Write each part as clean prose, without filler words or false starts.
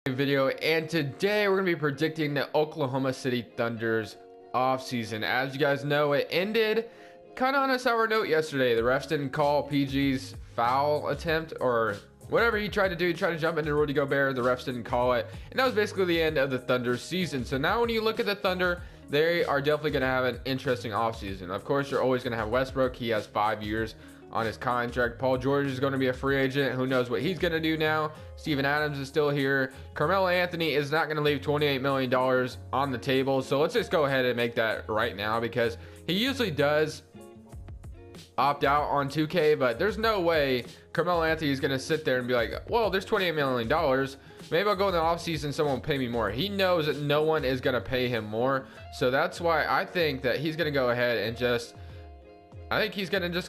Video, and today we're going to be predicting the Oklahoma City Thunder's offseason. As you guys know, it ended kind of on a sour note yesterday. The refs didn't call PG's foul attempt or whatever he tried to do. He tried to jump into Rudy Gobert. The refs didn't call it, and that was basically the end of the Thunder's season. So now when you look at the Thunder, they are definitely going to have an interesting offseason. Of course, you're always going to have Westbrook. He has 5 years on his contract. Paul George is going to be a free agent. Who knows what he's going to do now? Steven Adams is still here. Carmelo Anthony is not going to leave $28 million on the table. So let's just go ahead and make that right now, because he usually does opt out on 2K, but there's no way Carmelo Anthony is going to sit there and be like, well, there's $28 million. Maybe I'll go in the offseason, someone will pay me more. He knows that no one is going to pay him more. So that's why I think that he's going to go ahead and just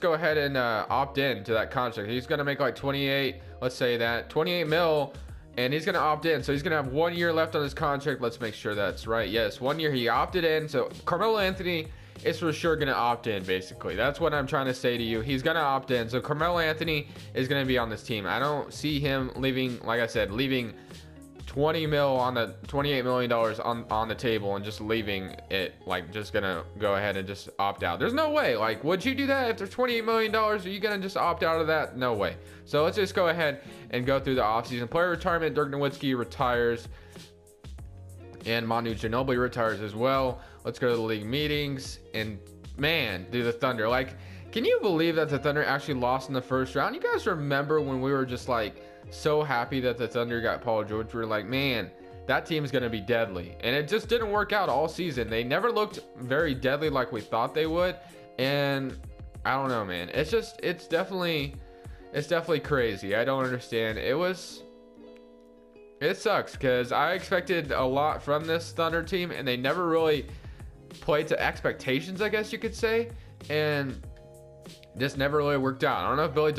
go ahead and opt in to that contract. He's going to make like 28, let's say that, 28 mil, and he's going to opt in. So he's going to have 1 year left on his contract. Let's make sure that's right. Yes, 1 year he opted in. So Carmelo Anthony is for sure going to opt in, basically. That's what I'm trying to say to you. He's going to opt in. So Carmelo Anthony is going to be on this team. I don't see him leaving, like I said, leaving 20 mil on the $28 million on the table and just leaving it, like just gonna go ahead and just opt out. There's no way. Like, would you do that if there's $28 million? Are you gonna just opt out of that? No way. So let's just go ahead and go through the offseason. Player retirement: Dirk Nowitzki retires, and Manu Ginobili retires as well. Let's go to the league meetings, and man, do the Thunder, like, can you believe that the Thunder actually lost in the first round? You guys remember when we were just like so happy that the Thunder got Paul George? We were like, man, that team's going to be deadly. And it just didn't work out all season. They never looked very deadly like we thought they would. And I don't know, man. It's definitely crazy. I don't understand. It sucks, because I expected a lot from this Thunder team, and they never really played to expectations, I guess you could say. And this never really worked out. I don't know if Billy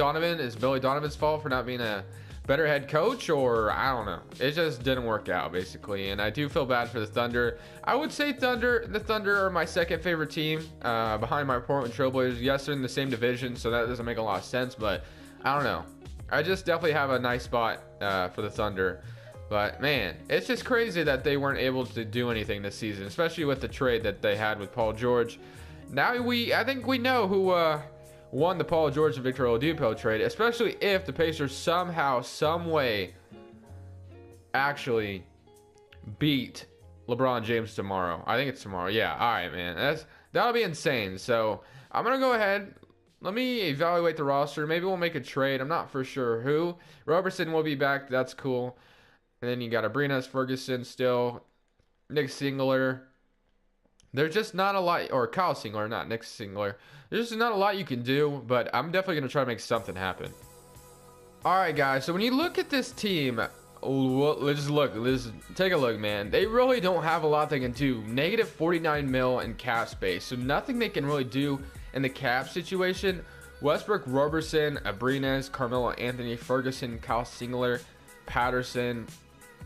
Donovan's fault for not being a better head coach, or I don't know. It just didn't work out, basically. And I do feel bad for the Thunder. I would say the Thunder are my second favorite team, behind my Portland Trailblazers. Yes, they're in the same division, so that doesn't make a lot of sense, but I don't know. I just definitely have a nice spot for the Thunder. But man, it's just crazy that they weren't able to do anything this season, especially with the trade that they had with Paul George. Now I think we know who won the Paul George and Victor Oladipo trade, especially if the Pacers somehow, some way actually beat LeBron James tomorrow. I think it's tomorrow. Yeah, all right, man. That'll be insane. So I'm going to go ahead. Let me evaluate the roster. Maybe we'll make a trade. I'm not for sure who. Robertson will be back. That's cool. And then you got Abrinas, Ferguson still, Nick Singler. There's just not a lot, or Kyle Singler, not Nick Singler. There's just not a lot you can do, but I'm definitely going to try to make something happen. All right, guys. So when you look at this team, let's take a look, man. They really don't have a lot they can do. Negative 49 mil in cap space. So nothing they can really do in the cap situation. Westbrook, Robertson, Abrinas, Carmelo Anthony, Ferguson, Kyle Singler, Patterson,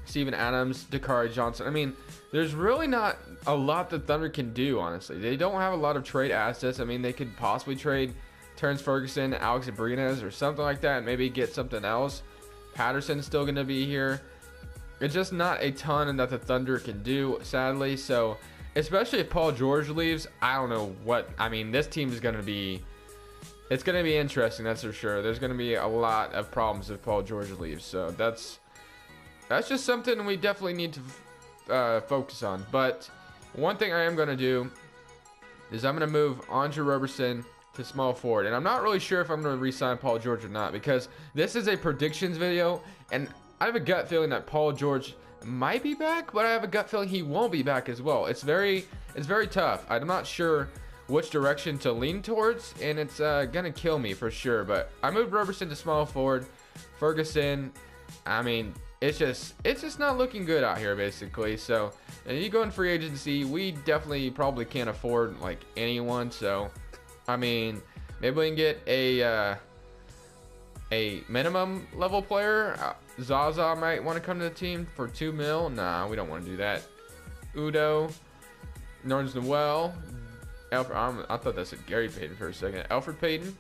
Steven Adams, Dakari Johnson. I mean, there's really not a lot the Thunder can do, honestly. They don't have a lot of trade assets. I mean, they could possibly trade Terrence Ferguson, Alex Abrinas, or something like that, and maybe get something else. Patterson's still going to be here. It's just not a ton that the Thunder can do, sadly. So, especially if Paul George leaves, I don't know what. I mean, this team is going to be... It's going to be interesting, that's for sure. There's going to be a lot of problems if Paul George leaves. So, that's just something we definitely need to focus on. But one thing I am going to do is I'm going to move Andre Robertson to small forward. And I'm not really sure if I'm going to re-sign Paul George or not, because this is a predictions video, and I have a gut feeling that Paul George might be back, but I have a gut feeling he won't be back as well. It's very tough. I'm not sure which direction to lean towards, and it's gonna kill me for sure. But I moved Robertson to small forward. Ferguson, I mean, it's just not looking good out here, basically. So, and you go in free agency, we definitely probably can't afford like anyone. So, I mean, maybe we can get a minimum level player. Zaza might want to come to the team for $2 million. Nah, we don't want to do that. Udo, Nerlens Noel, Alfred, I thought that said Gary Payton for a second. Alfred Payton,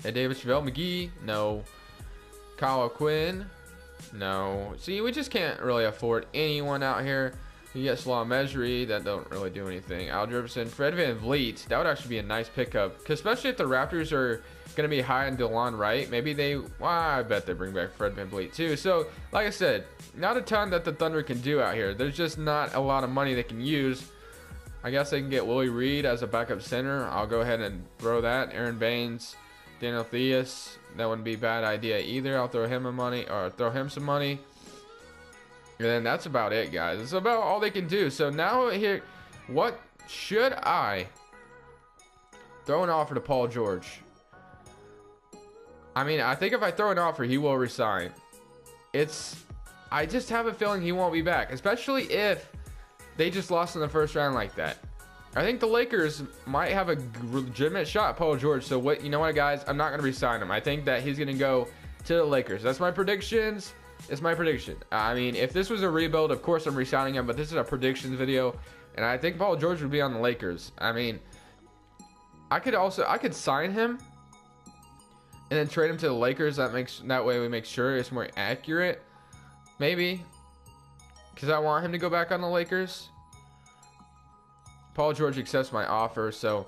and David Chevelle McGee, no. Kyle Quinn, No. See, we just can't really afford anyone out here. You get Slaw Measury, that don't really do anything. Al Jefferson, Fred VanVleet, that would actually be a nice pickup. Because especially if the Raptors are going to be high on DeLon Wright, maybe they, well, I bet they bring back Fred VanVleet too. So, like I said, not a ton that the Thunder can do out here. There's just not a lot of money they can use. I guess they can get Willie Reed as a backup center. I'll go ahead and throw that. Aaron Baines, Daniel Theus, that wouldn't be a bad idea either. I'll throw him some money. And then that's about it, guys. That's about all they can do. So now here, what should I throw an offer to Paul George? I mean, I think if I throw an offer, he will resign. I just have a feeling he won't be back, especially if they just lost in the first round like that. I think the Lakers might have a legitimate shot at Paul George. So what, you know what, guys? I'm not going to resign him. I think that he's going to go to the Lakers. That's my predictions. It's my prediction. I mean, if this was a rebuild, of course I'm resigning him, but this is a predictions video, and I think Paul George would be on the Lakers. I mean, I could sign him and then trade him to the Lakers. That way we make sure it's more accurate, maybe, because I want him to go back on the Lakers. Paul George accepts my offer, so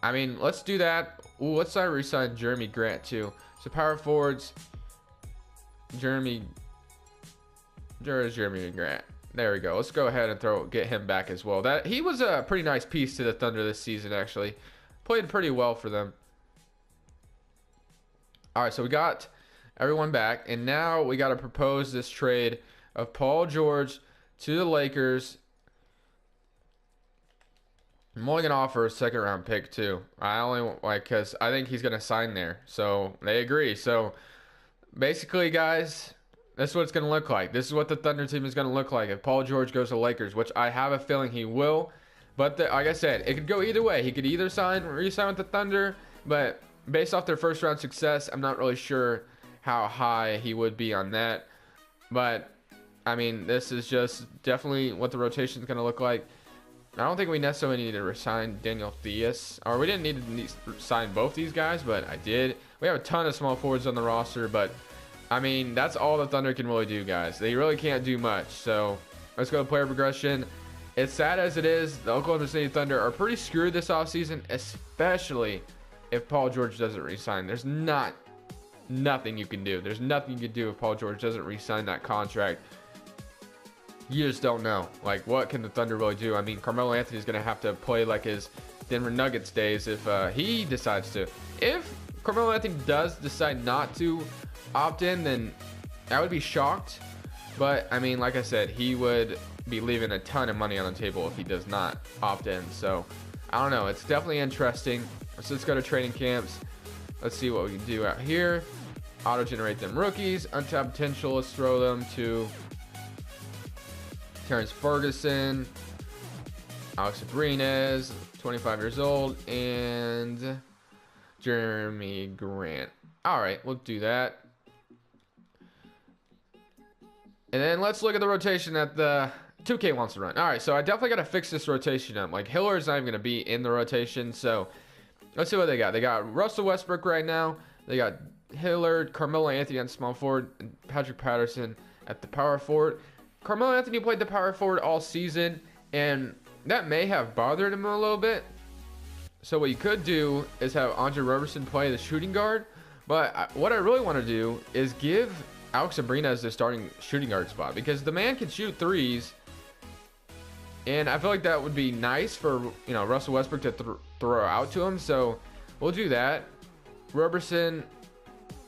I mean, let's do that. Ooh, let's resign Jeremy Grant too. So power forwards. Jeremy Grant. There we go. Let's go ahead and get him back as well. That he was a pretty nice piece to the Thunder this season, actually. Played pretty well for them. All right, so we got everyone back, and now we got to propose this trade of Paul George to the Lakers. I'm only gonna offer a second round pick too. I only because I think he's gonna sign there, so they agree. So basically, guys, this is what it's going to look like. This is what the Thunder team is going to look like if Paul George goes to Lakers, which I have a feeling he will. But like I said, it could go either way. He could either re-sign with the Thunder, but based off their first round success, I'm not really sure how high he would be on that. But, I mean, this is just definitely what the rotation is going to look like. I don't think we necessarily need to resign Daniel Theus, or we didn't need to sign both these guys, but I did. We have a ton of small forwards on the roster, but I mean, that's all the Thunder can really do, guys. They really can't do much. So let's go to player progression. As sad as it is, the Oklahoma City Thunder are pretty screwed this offseason, especially if Paul George doesn't resign. There's nothing you can do. There's nothing you can do if Paul George doesn't resign that contract. You just don't know. Like, what can the Thunder really do? I mean, Carmelo Anthony's going to have to play like his Denver Nuggets days if he decides to. If Carmelo Anthony does decide not to opt in, then I would be shocked. But, I mean, like I said, he would be leaving a ton of money on the table if he does not opt in. So, I don't know. It's definitely interesting. So let's go to training camps. Let's see what we can do out here. Auto-generate them rookies. Untapped potential. Let's throw them to Terrence Ferguson, Alex Abrines, 25 years old, and Jeremy Grant. All right, we'll do that. And then let's look at the rotation that the 2K wants to run. All right, so I definitely got to fix this rotation up. Like, Hillard's not even going to be in the rotation, so let's see what they got. They got Russell Westbrook right now. They got Hillard, Carmelo Anthony on small forward, and Patrick Patterson at the power forward. Carmelo Anthony played the power forward all season, and that may have bothered him a little bit. So what you could do is have Andre Roberson play the shooting guard. But what I really want to do is give Alex Abrines the starting shooting guard spot, because the man can shoot threes. And I feel like that would be nice for, you know, Russell Westbrook to throw out to him. So we'll do that. Roberson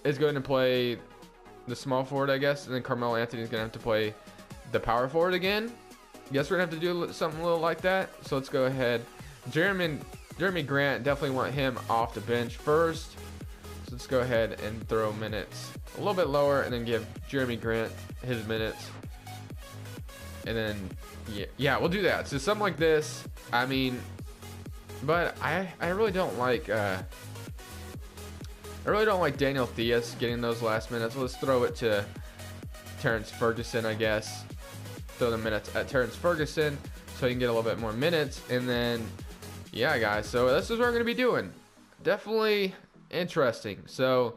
is going to play the small forward, I guess. And then Carmelo Anthony is going to have to play the power forward again. Guess we're going to have to do something a little like that. So let's go ahead. Jeremy Grant, definitely want him off the bench first. So let's go ahead and throw minutes a little bit lower and then give Jeremy Grant his minutes. And then, yeah, we'll do that. So something like this. I mean, but I really don't like Daniel Theus getting those last minutes. Let's throw it to Terrence Ferguson, I guess. Throw the minutes at Terrence Ferguson so he can get a little bit more minutes. And then, yeah, guys, so this is what we're going to be doing. Definitely interesting. So,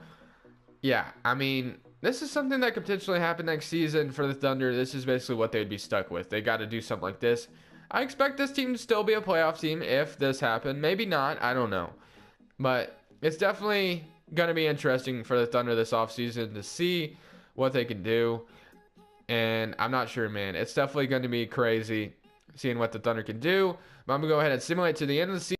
yeah, I mean, This is something that could potentially happen next season for the Thunder. This is basically what they'd be stuck with. They got to do something like this. I expect this team to still be a playoff team if this happened. Maybe not. I don't know. But it's definitely going to be interesting for the Thunder this offseason to see what they can do. And I'm not sure, man. It's definitely going to be crazy seeing what the Thunder can do. But I'm going to go ahead and simulate to the end of the season.